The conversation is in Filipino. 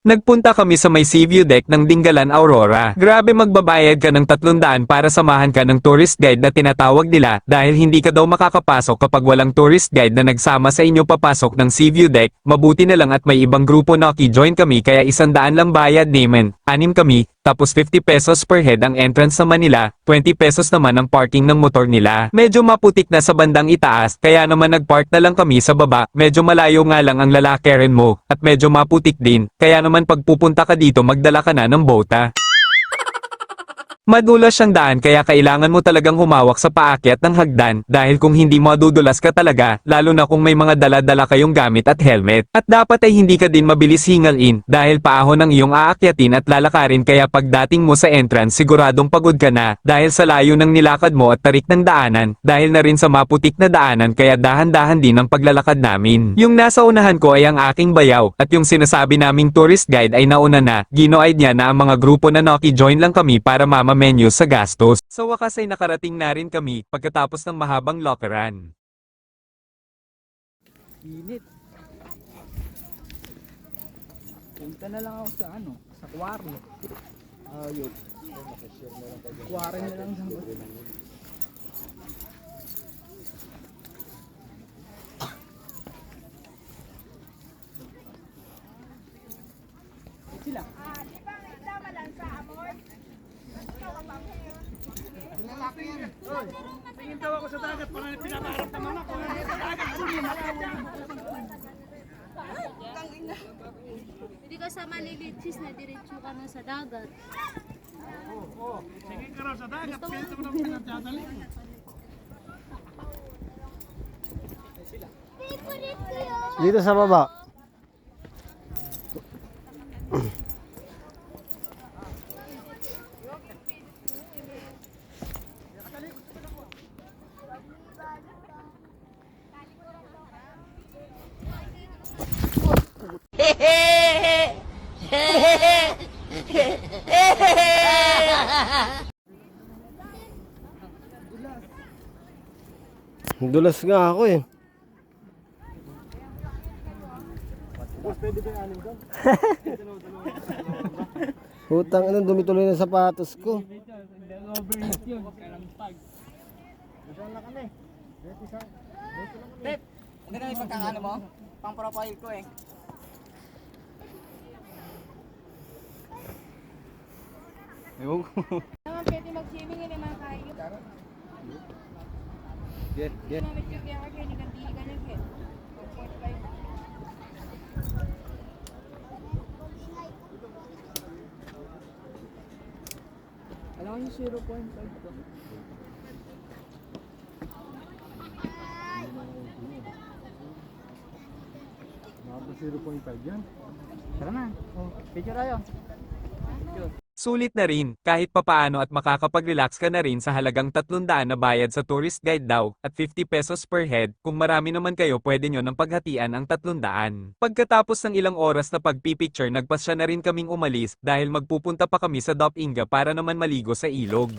Nagpunta kami sa may sea view deck ng Dingalan Aurora. Grabe, magbabayad ka ng 300 para samahan ka ng tourist guide na tinatawag nila dahil hindi ka daw makakapasok kapag walang tourist guide na nagsama sa inyo papasok ng sea view deck. Mabuti na lang at may ibang grupo na join kami kaya 100 lang bayad namin. 6 kami, tapos 50 pesos per head ang entrance naman nila, 20 pesos naman ang parking ng motor nila. Medyo maputik na sa bandang itaas, kaya naman nagpark na lang kami sa baba. Medyo malayo nga lang ang lalakarin mo, at medyo maputik din, kaya naman pag pupunta ka dito magdala ka na ng bota. Madulas siyang daan kaya kailangan mo talagang humawak sa paakyat ng hagdan dahil kung hindi madudulas ka talaga, lalo na kung may mga dala-dala kayong gamit at helmet. At dapat ay hindi ka din mabilis hingalin dahil paahon ang iyong aakyatin at lalakarin kaya pagdating mo sa entrance siguradong pagod ka na dahil sa layo ng nilakad mo at tarik ng daanan dahil na rin sa maputik na daanan kaya dahan-dahan din ang paglalakad namin. Yung nasa unahan ko ay ang aking bayaw at yung sinasabi naming tourist guide ay nauna na, ginoaid niya na ang mga grupo na join lang kami para menu sa gastos. Sa wakas ay nakarating na rin kami pagkatapos ng mahabang lockeran. Init. Punta na lang ako sa sa kwarto. Ayun. Kwarto na lang sa sila. Di ba ang isama lang sa amor? Lalaki yan. Oy, tingin daw ako sa dagat para pinaparap naman ako. Sa dagat, hindi malawan. Hindi ka sa malilitis na diretso ka na sa dagat. Oo. Sige ka raw sa dagat. Kaya ito mo naman pinagdadali. Dito sa baba. Dulas nga ako eh. Hutang ano, dumi tuloy ng sapatos ko. Overheat yun. Kalampag. Saan na kami? Pep, maganda yung pagkakano mo? Pang profile ko eh. Ewan ko. Naman pwede mag-swimming yun mga kayo. Get. Naman yung kaya ka ni kandili ka niya kaya. 1.5. Alam ko yung 0.5 to. Mga 0.5 yan. Tara na. Oh, picture tayo. Sulit na rin, kahit papaano at makakapag-relax ka na rin sa halagang 300 na bayad sa tourist guide daw, at 50 pesos per head, kung marami naman kayo pwede nyo ng paghatian ang 300. Pagkatapos ng ilang oras na pagpipicture nagpasya na rin kaming umalis dahil magpupunta pa kami sa Dapinga para naman maligo sa ilog.